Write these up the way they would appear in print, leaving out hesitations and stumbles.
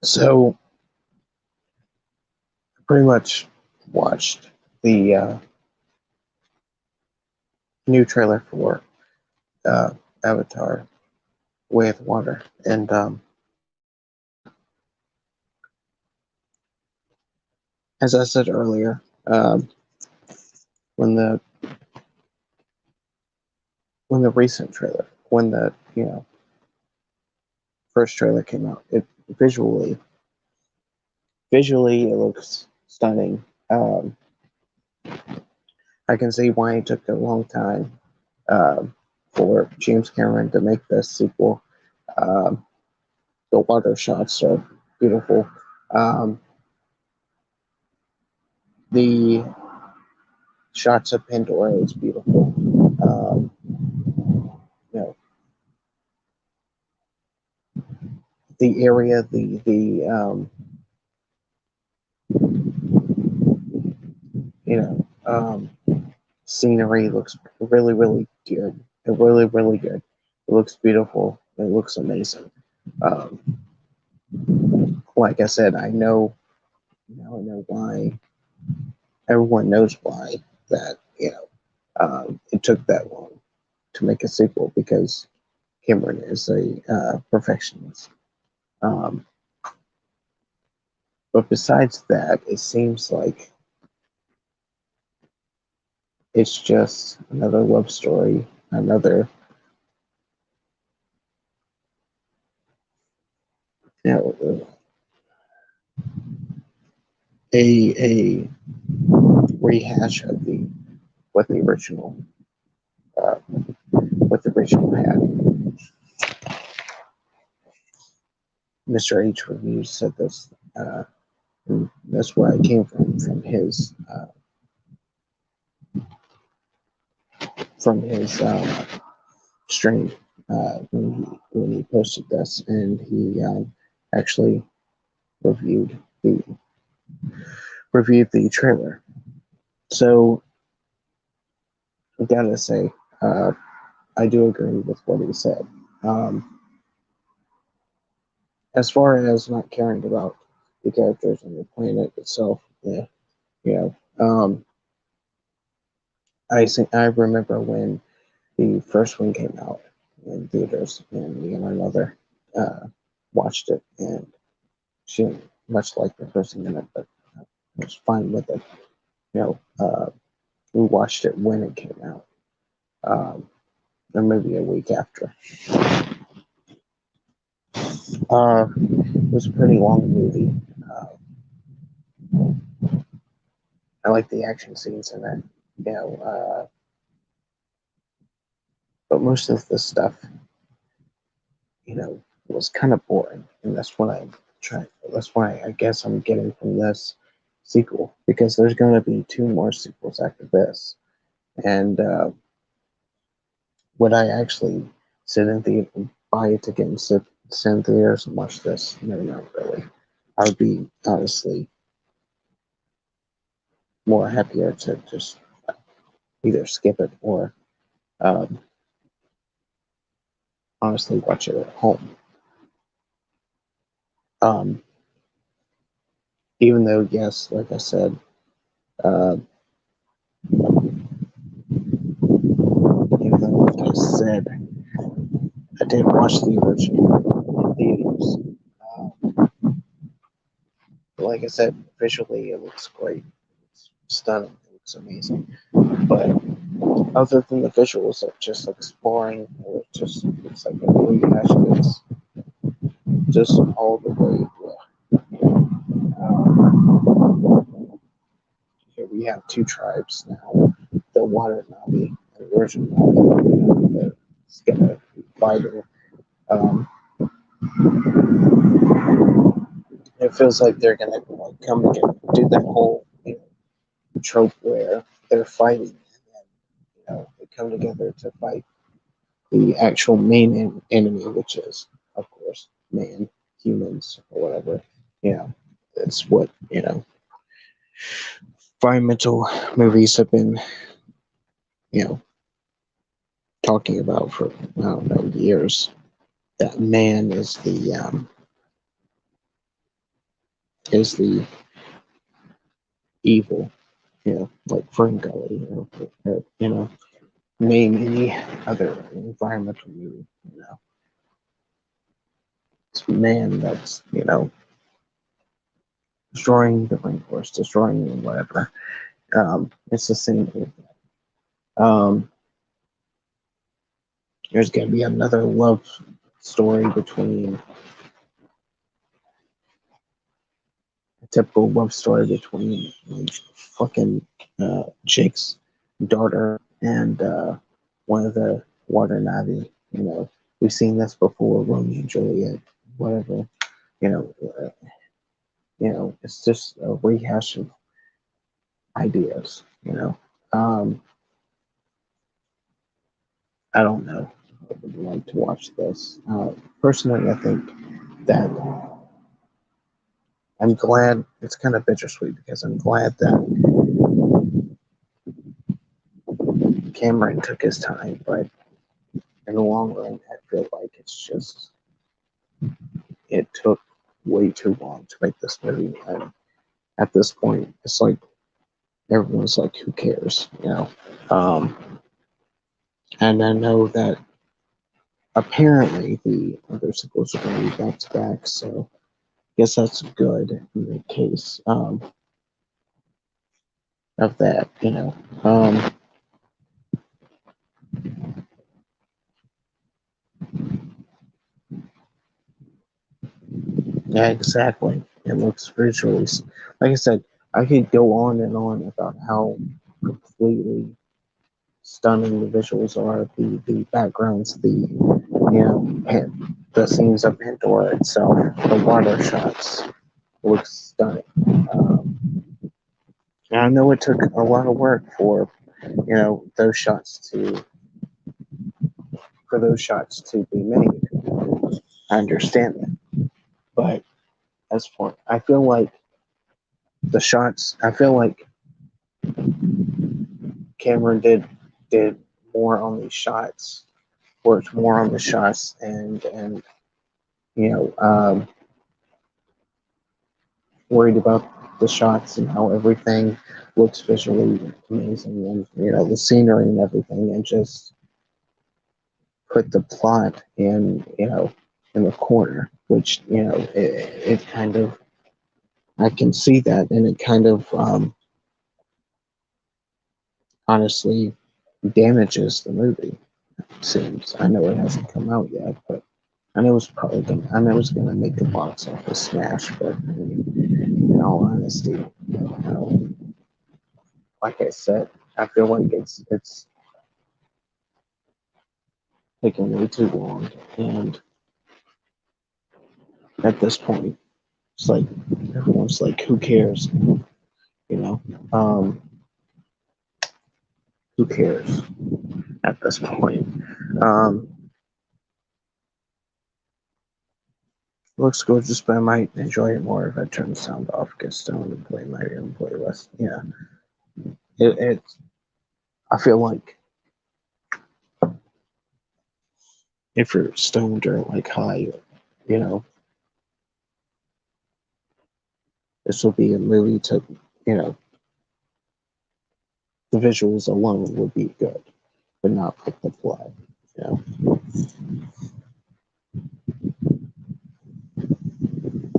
So I pretty much watched the new trailer for uh, Avatar: Way of Water, and as I said earlier, when the recent trailer, when the first trailer came out, it visually it looks stunning. I can see why it took a long time for James Cameron to make this sequel. Um, the water shots are beautiful. Um, the shots of Pandora is beautiful. Um, you know, the area, the you know scenery looks really good. Really good. It looks beautiful. It looks amazing. Um, like I said, I know now I know why everyone knows why that it took that long to make a sequel because Cameron is a perfectionist. Um, but besides that, it seems like it's just another love story, another you know a rehash of the what the original uh, had. Mr. H reviews said this. And that's where I came from his stream when he posted this, and he actually reviewed the trailer. So I gotta say, uh, I do agree with what he said. Um, as far as not caring about the characters on the planet itself, yeah, you know, I remember when the first one came out in theaters, and me and my mother uh, watched it, and she didn't much like the person in it, but I was fine with it. You know, we watched it when it came out, or maybe a week after. It was a pretty long movie. I like the action scenes in it, you know, but most of the stuff, was kind of boring, and that's what I'm trying. That's why I guess I'm getting from this sequel because there's going to be two more sequels after this, and would I actually sit in the buy a ticket and sit in theaters and watch this? No, not really. I would be honestly more happier to just either skip it or um, honestly watch it at home. Um, even though, yes, like I said, uh, even though, like I said, I did watch the original in theaters. Like I said, visually it looks great. It's stunning. It looks amazing. But other than the visuals, it just looks boring. It just looks like a rehash of this. Just all the way. Here we have two tribes now: the Water Navi and the Virgin Navi. It's gonna be fighting. Um, it feels like they're gonna like come together, do that whole trope where they're fighting, and then they come together to fight the actual main enemy, which is, of course, man, humans, or whatever. You know, it's what environmental movies have been, you know, talking about for I don't know years. That man is is the evil, like Fern Gully, name any other environmental movie, it's man that's, destroying the rainforest, destroying whatever. It's the same thing. Um, there's gonna be another love story between a typical love story between fucking Jake's daughter and one of the water Navi. We've seen this before, Romeo and Juliet, whatever. You know, uh, it's just a rehash of ideas. I don't know. I would like to watch this. Personally, I think that I'm glad. It's kind of bittersweet because I'm glad that Cameron took his time, but in the long run, I feel like it took way too long to make this movie. And at this point, it's like everyone's like, who cares? And I know that apparently the other sequels are going to be back to back, so I guess that's good in the case of that. Yeah, exactly. It looks visually, like I said, I could go on and on about how completely stunning the visuals are, the backgrounds, the scenes of Pandora itself, the water shots look stunning. And I know it took a lot of work those shots to be made. I understand that, but as for I feel like Cameron did more on these shots, worked more on the shots, and you know um, worried about the shots and how everything looks visually amazing, and the scenery and everything, and just put the plot in the corner, which it kind of, I can see that, and it kind of honestly damages the movie. It seems. I know it hasn't come out yet, but I know it's gonna make a box office smash. But I mean, in all honesty, like I said, I feel like it's taking way too long, and at this point, it's like everyone's like, who cares? You know, um, who cares at this point? Um, Looks gorgeous, but I might enjoy it more if I turn the sound off, get stoned, and play my own playlist. Yeah, it's. I feel like if you're stoned or like high, you know, this will be a movie to, you know, the visuals alone would be good, but not with the plot. You know,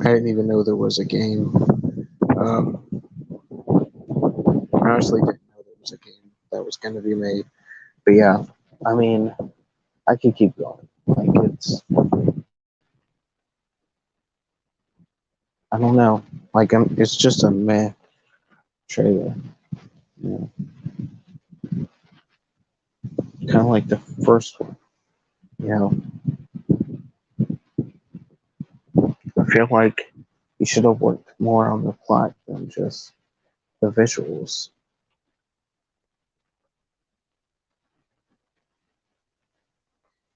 I didn't even know there was a game. Um, I honestly didn't know there was a game that was going to be made. But yeah, I mean, I could keep going. Like I don't know. It's just a meh trailer. You know, kind of like the first one. You know, I feel like you should have worked more on the plot than just the visuals.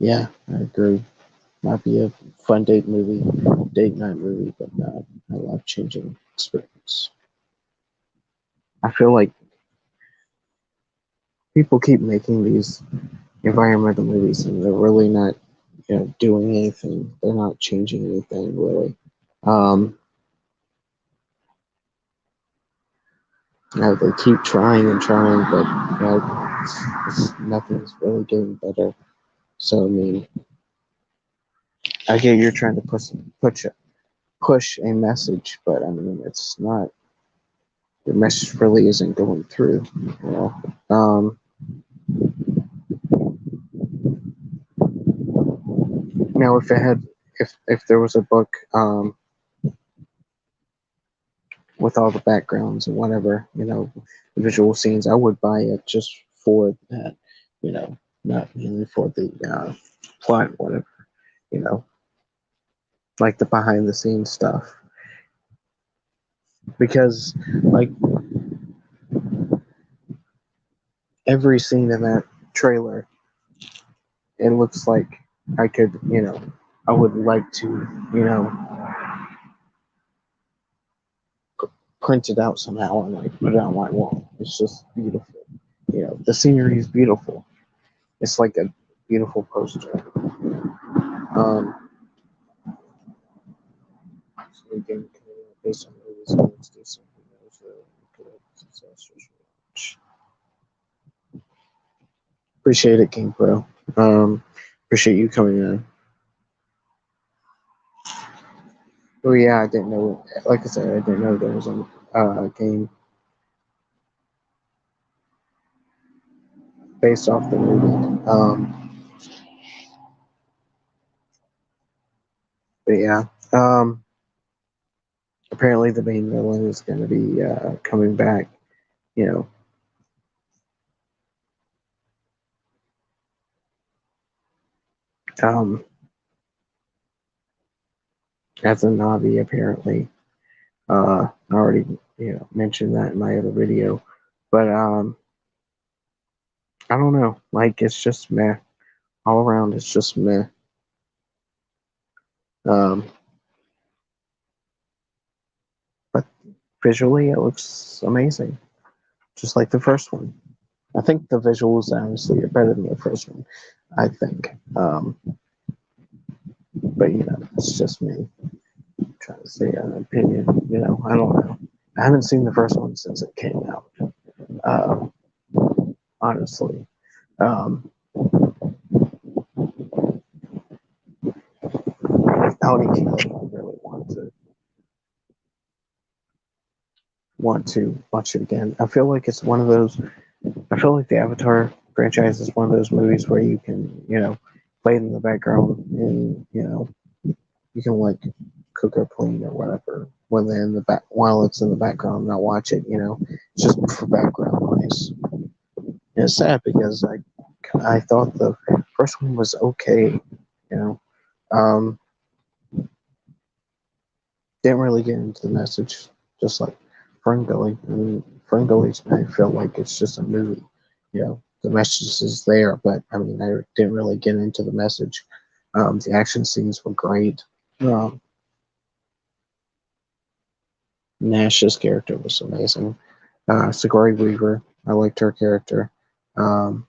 Yeah, I agree. Might be a fun date night movie, but not a life changing experience. I feel like people keep making these environmental movies and they're really not, doing anything. They're not changing anything really. Um, They keep trying and trying, but nothing's really getting better. So I mean, I get you're trying to push a message, but I mean, it's not. The message really isn't going through. You know. Now, if there was a book with all the backgrounds and whatever, visual scenes, I would buy it just for that, not mainly for the plot, whatever, you know, like the behind the scenes stuff. Because, like, every scene in that trailer, it looks like I could, I would like to, print it out somehow and like put it on my wall. It's just beautiful. The scenery is beautiful. It's like a beautiful poster. Um, so again, based on movies, let's do something else. Appreciate it, King Pro. Appreciate you coming in. Oh yeah, I didn't know. Like I said, I didn't know there was a game based off the movie. But yeah, apparently the main villain is going to be coming back. You know, um, as a Navi apparently. I already mentioned that in my other video, but I don't know. Like it's just meh all around. It's just meh. Um, but visually, it looks amazing, just like the first one. I think the visuals honestly are better than the first one. I think, but it's just me trying to say an opinion. I don't know. I haven't seen the first one since it came out. Um, honestly, um, Audi really want to watch it again. I feel like it's one of those. I feel like the Avatar franchise is one of those movies where you can, play it in the background and, you can like cook or clean or whatever when they're in the back while it's in the background, not watch it, it's just for background noise. And it's sad because I thought the first one was okay, you know. Um, didn't really get into the message, just like Ferngully. I mean, Ferngully, I feel like it's just a movie. The message is there, but I mean, I didn't really get into the message. The action scenes were great. Um, Nash's character was amazing. Sigourney Weaver, I liked her character. Um,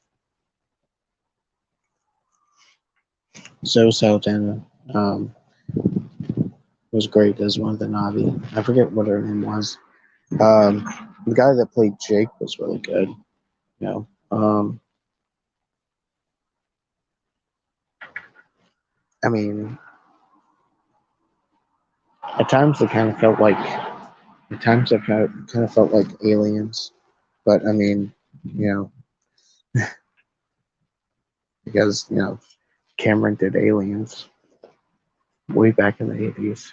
Zoe Saldana was great as one of the Navi. I forget what her name was. Um, the guy that played Jake was really good. You know, I mean, at times it kind of felt like, at times it kind of felt like aliens. But I mean, you know, because Cameron did Aliens way back in the 80s.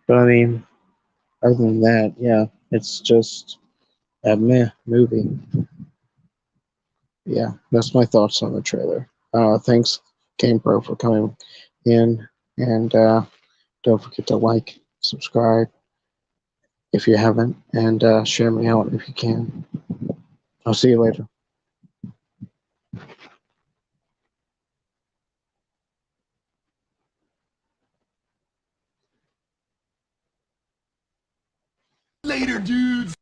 But I mean, other than that, yeah, it's just a meh movie. Yeah, that's my thoughts on the trailer. Thanks, Game Pro, for coming in, and don't forget to like, subscribe if you haven't, and share me out if you can. I'll see you later. Later, dudes.